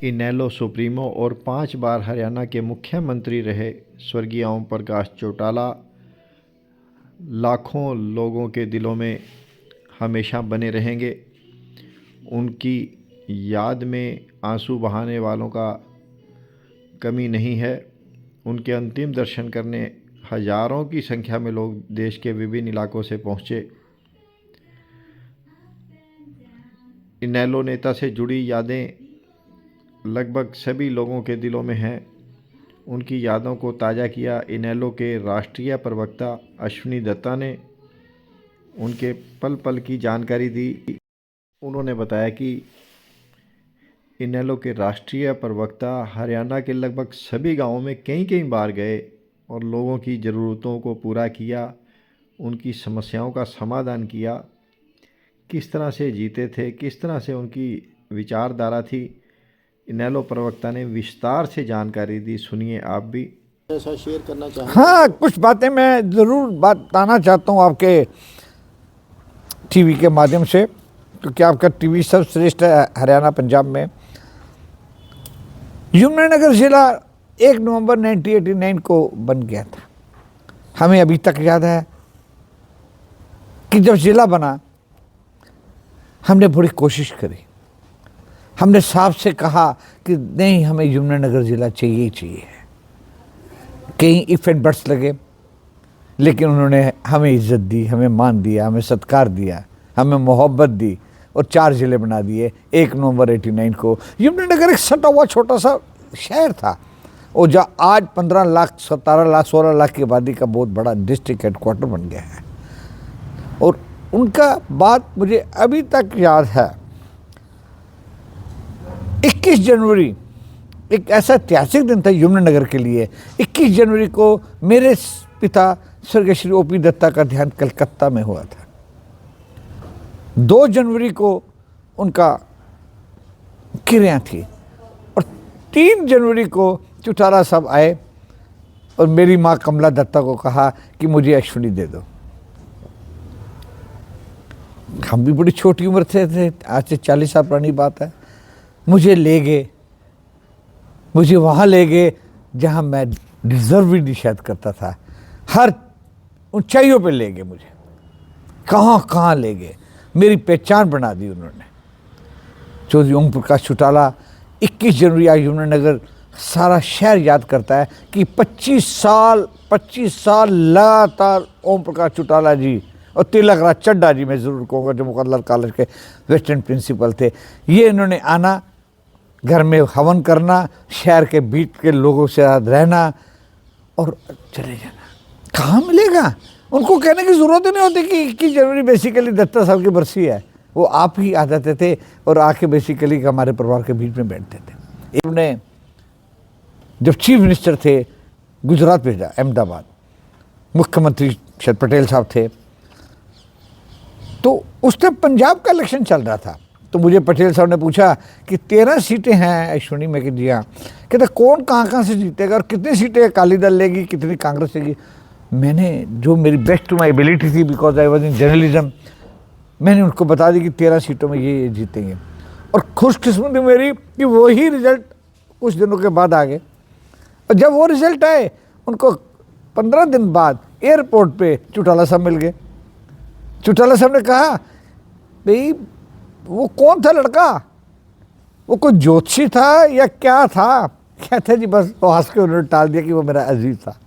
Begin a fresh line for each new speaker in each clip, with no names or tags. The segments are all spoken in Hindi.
इनेलो सुप्रीमो और 5 बार हरियाणा के मुख्यमंत्री रहे स्वर्गीय ओम प्रकाश चौटाला लाखों लोगों के दिलों में हमेशा बने रहेंगे। उनकी याद में आंसू बहाने वालों का कमी नहीं है। उनके अंतिम दर्शन करने हजारों की संख्या में लोग देश के विभिन्न इलाकों से पहुंचे। इनेलो नेता से जुड़ी यादें लगभग सभी लोगों के दिलों में हैं। उनकी यादों को ताज़ा किया इनेलो के राष्ट्रीय प्रवक्ता अश्विनी दत्ता ने। उनके पल पल की जानकारी दी। उन्होंने बताया कि इनेलो के राष्ट्रीय प्रवक्ता हरियाणा के लगभग सभी गांवों में कई बार गए और लोगों की ज़रूरतों को पूरा किया, उनकी समस्याओं का समाधान किया। किस तरह से जीते थे, किस तरह से उनकी विचारधारा थी, इनेलो प्रवक्ता ने विस्तार से जानकारी दी। सुनिए आप भी। ऐसा शेयर करना चाहेंगे?
हाँ, कुछ बातें मैं ज़रूर बताना चाहता हूँ आपके टीवी के माध्यम से, क्योंकि आपका टीवी सर्वश्रेष्ठ है हरियाणा पंजाब में। यमुनानगर ज़िला 1 नवंबर 1989 को बन गया था। हमें अभी तक याद है कि जब ज़िला बना हमने बड़ी कोशिश करी। हमने साहब से कहा कि नहीं, हमें यमुनानगर ज़िला चाहिए ही चाहिए। कई इफ एंड बट्स लगे, लेकिन उन्होंने हमें इज़्ज़त दी, हमें मान दिया, हमें सत्कार दिया, हमें मोहब्बत दी और 4 ज़िले बना दिए। 1 नवंबर 89 को यमुनानगर एक सटा हुआ छोटा सा शहर था, और जहाँ आज 15 लाख 17 लाख 16 लाख की आबादी का बहुत बड़ा डिस्ट्रिक्ट हेडक्वार्टर बन गया है। और उनका बात मुझे अभी तक याद है। 21 जनवरी एक ऐसा ऐतिहासिक दिन था यमुनानगर के लिए। 21 जनवरी को मेरे पिता स्वर्गीय श्री ओपी दत्ता का देहांत कलकत्ता में हुआ था। 2 जनवरी को उनका क्रिया थी और 3 जनवरी को चौटाला साहब आए और मेरी माँ कमला दत्ता को कहा कि मुझे अश्विनी दे दो। हम भी बड़ी छोटी उम्र थे, आज से 40 साल पुरानी बात है। मुझे ले गए, मुझे वहाँ ले गए जहाँ मैं डिज़र्व भी नहीं शायद करता था। हर ऊंचाइयों पे ले गए मुझे, कहाँ ले गए, मेरी पहचान बना दी उन्होंने। चौधरी ओम प्रकाश चौटाला 21 जनवरी आज यमुनानगर सारा शहर याद करता है कि 25 साल लगातार ओम प्रकाश चौटाला जी और तिलक राज चड्ढा जी, मैं ज़रूर कहूँगा, जो मुकद्दर कॉलेज के वेस्टर्न प्रिंसिपल थे, ये इन्होंने आना, घर में हवन करना, शहर के बीच के लोगों से रहना और चले जाना। कहाँ मिलेगा? उनको कहने की ज़रूरत ही नहीं होती कि 21 जनवरी बेसिकली दत्ता साहब की बरसी है। वो आप ही आ जाते थे और आके बेसिकली हमारे परिवार के बीच में बैठते थे। उन्होंने जब चीफ मिनिस्टर थे गुजरात भेजा, अहमदाबाद, मुख्यमंत्री शरद पटेल साहब थे, तो उस टाइम पंजाब का इलेक्शन चल रहा था। तो मुझे पटेल साहब ने पूछा कि 13 सीटें हैं अश्विनी में, कि जी हाँ। कहते कौन कहाँ से जीतेगा और कितनी सीटें अकाली दल लेगी, कितनी कांग्रेस लेगी। मैंने जो मेरी बेस्ट टू माई एबिलिटी थी, because I was in journalism, मैंने उनको बता दी कि 13 सीटों में ये जीतेंगे। और खुशकिस्मती मेरी कि वही रिजल्ट कुछ दिनों के बाद आ गए। और जब वो रिजल्ट आए, उनको 15 दिन बाद एयरपोर्ट पे चौटाला साहब मिल गए। चौटाला साहब ने कहा, भाई वो कौन था लड़का, वो कोई ज्योतिषी था या क्या था? कहते जी बस वो हंस के उन्होंने टाल दिया कि वो मेरा अजीज था।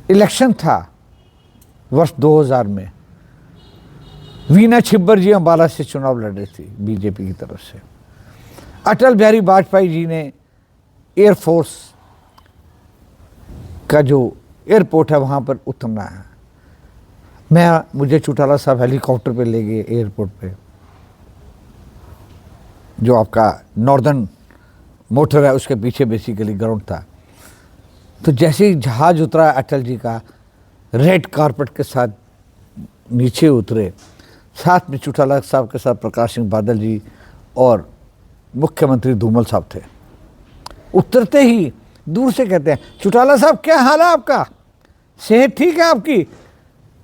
इलेक्शन था वर्ष 2000 में। वीना छिब्बर जी अम्बाला से चुनाव लड़ रही थी बीजेपी की तरफ से। अटल बिहारी वाजपेयी जी ने एयरफोर्स का जो एयरपोर्ट है वहाँ पर उतरना है। मुझे चौटाला साहब हेलीकॉप्टर पे ले गए एयरपोर्ट पे, जो आपका नॉर्दर्न मोटर है उसके पीछे बेसिकली ग्राउंड था। तो जैसे ही जहाज़ उतरा अटल जी का, रेड कारपेट के साथ नीचे उतरे, साथ में चौटाला साहब के साथ प्रकाश सिंह बादल जी और मुख्यमंत्री धूमल साहब थे। उतरते ही दूर से कहते हैं, चौटाला साहब क्या हाल है आपका, सेहत ठीक है आपकी?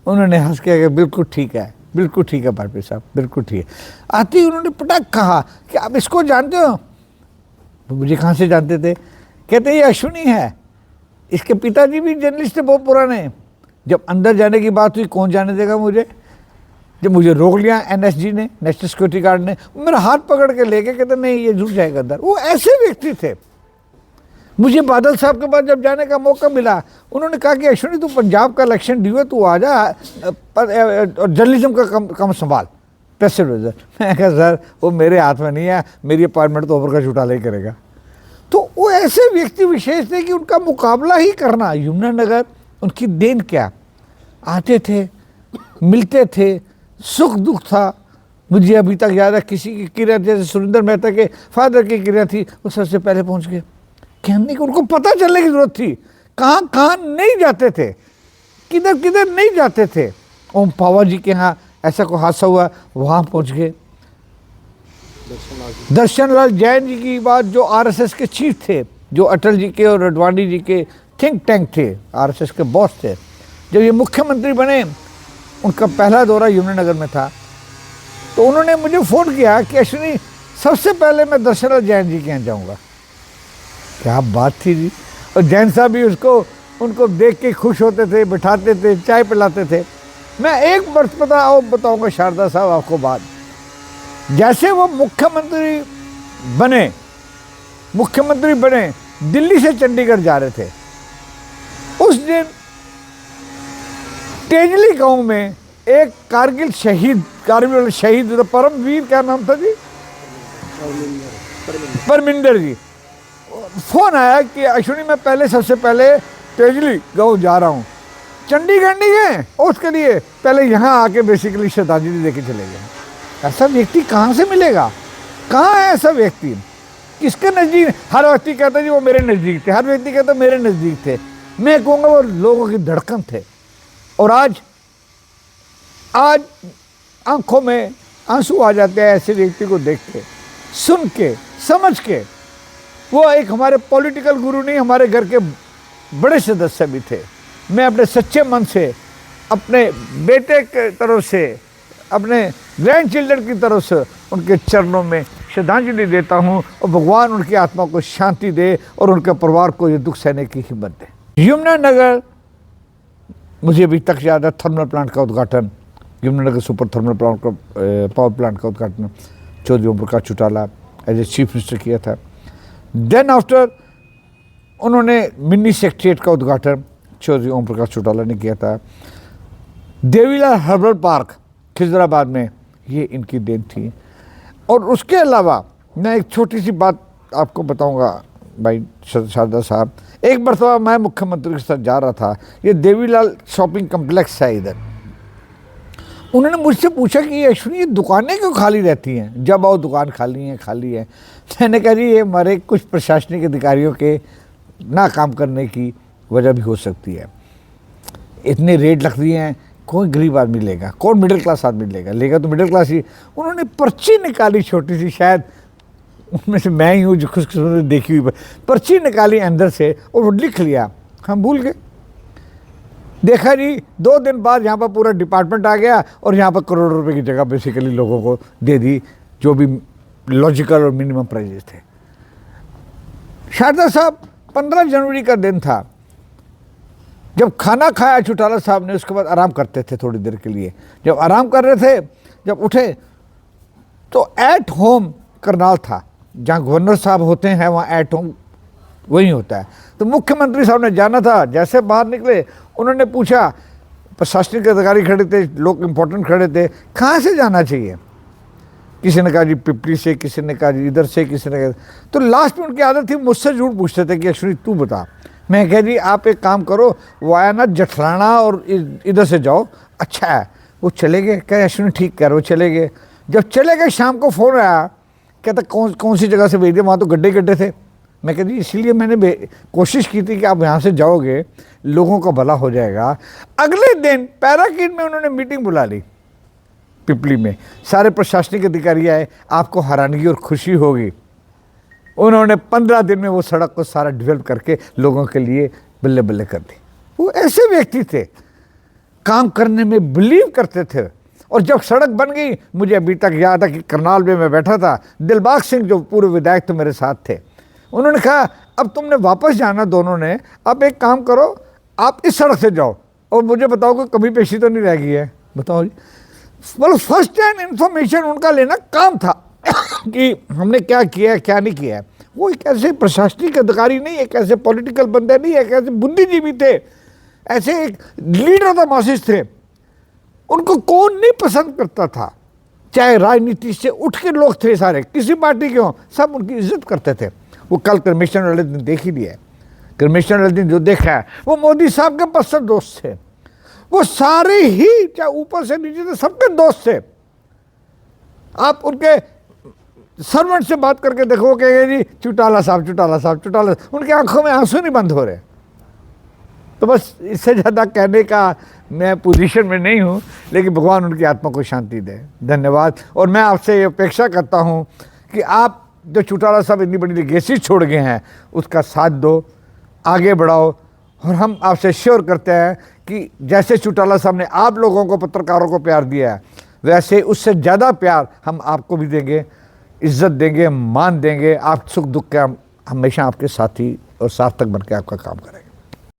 उन्होंने हंस के कहा बिल्कुल ठीक है, बिल्कुल ठीक है बारपी साहब, बिल्कुल ठीक है। आते ही उन्होंने पटक कहा कि आप इसको जानते हो? तो मुझे कहाँ से जानते थे? कहते ये अश्विनी है, इसके पिताजी भी जर्नलिस्ट थे बहुत पुराने। जब अंदर जाने की बात हुई, कौन जाने देगा मुझे? जब मुझे रोक लिया एनएसजी ने, नेशनल सिक्योरिटी गार्ड ने, मेरा हाथ पकड़ के लेके कहते नहीं ये झूठ जाएगा अंदर। वो ऐसे व्यक्ति थे। मुझे बादल साहब के पास जब जाने का मौका मिला, उन्होंने कहा कि अश्विनी तू पंजाब का इलेक्शन ड्यू है, तू आ जा और जर्नलिज्म का काम संभाल, प्रेस एडवाइजर। मैं कहा सर वो मेरे हाथ में नहीं है, मेरी अपॉइंटमेंट तो ओवर का घोटाला ही करेगा। तो वो ऐसे व्यक्ति विशेष थे कि उनका मुकाबला ही करना। यमुनानगर उनकी देन क्या, आते थे, मिलते थे, सुख दुख था। मुझे अभी तक याद है किसी की क्रिया, जैसे सुरेंद्र मेहता के फादर की क्रिया थी, वो सबसे पहले पहुंच गए। कहने को उनको पता चलने की जरूरत थी, कहाँ कहाँ नहीं जाते थे, किधर किधर नहीं जाते थे। ओम पावा जी के यहाँ ऐसा कोई हादसा हुआ, वहाँ पहुँच गए। दर्शन लाल जैन जी की बात, जो आरएसएस के चीफ थे, जो अटल जी के और अडवाणी जी के थिंक टैंक थे, आरएसएस के बॉस थे, जब ये मुख्यमंत्री बने उनका पहला दौरा यमुनानगर में था। तो उन्होंने मुझे फ़ोन किया कि अश्विनी सबसे पहले मैं दर्शन लाल जैन जी के यहाँ जाऊँगा। क्या बात थी जी। और जैन साहब भी उनको देख के खुश होते थे, बिठाते थे, चाय पिलाते थे। मैं एक वर्ष बताऊँगा शारदा साहब आपको बात। जैसे वो मुख्यमंत्री बने दिल्ली से चंडीगढ़ जा रहे थे, उस दिन तेजली गांव में एक कारगिल शहीद परमवीर, क्या नाम था जी? परमिंदर जी। फोन आया कि अश्विनी मैं सबसे पहले तेजली गांव जा रहा हूँ, चंडीगढ़ नहीं गए, उसके लिए पहले यहाँ आके बेसिकली श्रद्धांजलि देके चले गए। ऐसा व्यक्ति कहाँ से मिलेगा? कहाँ है ऐसा व्यक्ति? किसके नज़दीक? हर व्यक्ति कहता जी वो मेरे नज़दीक थे, हर व्यक्ति कहता मेरे नज़दीक थे। मैं कहूँगा वो लोगों की धड़कन थे। और आज आंखों में आंसू आ जाते हैं ऐसे व्यक्ति को देख के, सुन के, समझ के। वो एक हमारे पॉलिटिकल गुरु नहीं, हमारे घर के बड़े सदस्य भी थे। मैं अपने सच्चे मन से, अपने बेटे के तरफ से, अपने ग्रैंड चिल्ड्रन की तरफ से उनके चरणों में श्रद्धांजलि देता हूँ, और भगवान उनकी आत्मा को शांति दे और उनके परिवार को ये दुख सहने की हिम्मत दे। यमुनानगर मुझे अभी तक याद है, थर्मल प्लांट का उद्घाटन, यमुनानगर सुपर थर्मल प्लांट का पावर प्लांट का उद्घाटन Chaudhary Om Prakash Chautala as a chief minister किया था। देन आफ्टर उन्होंने मिनी सेक्रेटेरिएट का उद्घाटन चौधरी ओम प्रकाश चौटाला ने किया था। देवीलाल हर्बल पार्क खिजराबाद में, ये इनकी देन थी। और उसके अलावा मैं एक छोटी सी बात आपको बताऊंगा भाई शारदा साहब। एक मरतबा मैं मुख्यमंत्री के साथ जा रहा था, ये देवीलाल शॉपिंग कम्प्लेक्स है इधर। उन्होंने मुझसे पूछा कि ये अश्विनी ये दुकानें क्यों खाली रहती हैं, जब आओ दुकान खाली है। मैंने कहा जी ये हमारे कुछ प्रशासनिक अधिकारियों के ना काम करने की वजह भी हो सकती है। इतने रेट लग रही हैं, कोई गरीब आदमी लेगा, कौन मिडिल क्लास आदमी लेगा तो मिडिल क्लास ही। उन्होंने पर्ची निकाली छोटी सी, शायद उनमें से मैं ही हूँ जो खुशकिस्मत देखी हुई, पर्ची निकाली अंदर से और वो लिख लिया, हम भूल गए। देखा जी 2 दिन बाद यहाँ पर पूरा डिपार्टमेंट आ गया और यहाँ पर करोड़ों रुपए की जगह बेसिकली लोगों को दे दी, जो भी लॉजिकल और मिनिमम प्राइजेस थे। शारदा साहब 15 जनवरी का दिन था, जब खाना खाया चौटाला साहब ने, उसके बाद आराम करते थे थोड़ी देर के लिए। जब आराम कर रहे थे, जब उठे तो एट होम करनाल था, जहाँ गवर्नर साहब होते हैं वहाँ एट होम वही होता है। तो मुख्यमंत्री साहब ने जाना था, जैसे बाहर निकले उन्होंने पूछा, प्रशासनिक अधिकारी खड़े थे, लोग इम्पोर्टेंट खड़े थे, कहाँ से जाना चाहिए? किसी ने कहा जी पिपली से, किसी ने कहा जी इधर से, किसी ने कहा। तो लास्ट में उनकी आदत थी मुझसे झूठ पूछते थे कि अश्विनी तू बता। मैं कह जी आप एक काम करो, वाया जठराना और इधर से जाओ, अच्छा है। वो चले गए, कहे अश्विनी ठीक कह रहे हो, चले गए। जब चले गए शाम को फ़ोन आया, कहता कौन सी जगह से भेज दिया, वहाँ तो गड्ढे थे। मैं कह दी इसीलिए मैंने कोशिश की थी कि आप यहाँ से जाओगे, लोगों का भला हो जाएगा। अगले दिन पैराकीट में उन्होंने मीटिंग बुला ली पिपली में, सारे प्रशासनिक अधिकारी आए, आपको हैरानगी और खुशी होगी, उन्होंने 15 दिन में वो सड़क को सारा डेवलप करके लोगों के लिए बल्ले बल्ले कर दी। वो ऐसे व्यक्ति थे, काम करने में बिलीव करते थे और जब सड़क बन गई, मुझे अभी तक याद है कि करनाल में मैं बैठा था, दिलबाग सिंह जो पूर्व विधायक थे मेरे साथ थे, उन्होंने कहा अब तुमने वापस जाना दोनों ने, अब एक काम करो, आप इस सड़क से जाओ और मुझे बताओ कोई कमी पेशी तो नहीं रह गई है। बताओ जी, मतलब फर्स्ट हैंड इंफॉर्मेशन उनका लेना काम था कि हमने क्या किया है क्या नहीं किया है। वो एक ऐसे प्रशासनिक अधिकारी नहीं, एक ऐसे पॉलिटिकल बंदे नहीं, एक ऐसे बुद्धिजीवी थे, ऐसे एक लीडर ऑफ द मासेस थे। उनको कौन नहीं पसंद करता था, चाहे राजनीति से उठ के लोग थे सारे, किसी पार्टी के हों, सब उनकी इज्जत करते थे। वो कल कमीशन वाले दिन देख ही लिया है, कमीशन वाले दिन जो देखा है, वो मोदी साहब के पसंद दोस्त थे, वो सारे ही चाहे ऊपर से नीचे थे सबके दोस्त थे। आप उनके सर्वेंट से बात करके देखो, कहेंगे जी चौटाला साहब चौटाला साहब चौटाला, उनकी आंखों में आंसू नहीं बंद हो रहे। तो बस इससे ज़्यादा कहने का मैं पोजीशन में नहीं हूँ, लेकिन भगवान उनकी आत्मा को शांति दे। धन्यवाद। और मैं आपसे ये अपेक्षा करता हूँ कि आप जो चौटाला साहब इतनी बड़ी लेगेसी छोड़ गए हैं, उसका साथ दो, आगे बढ़ाओ। और हम आपसे श्योर करते हैं कि जैसे चौटाला साहब ने आप लोगों को, पत्रकारों को प्यार दिया है, वैसे उससे ज़्यादा प्यार हम आपको भी देंगे, इज्जत देंगे, मान देंगे। आप सुख दुख के हम हमेशा आपके साथी और सार्थक बन के आपका काम करेंगे।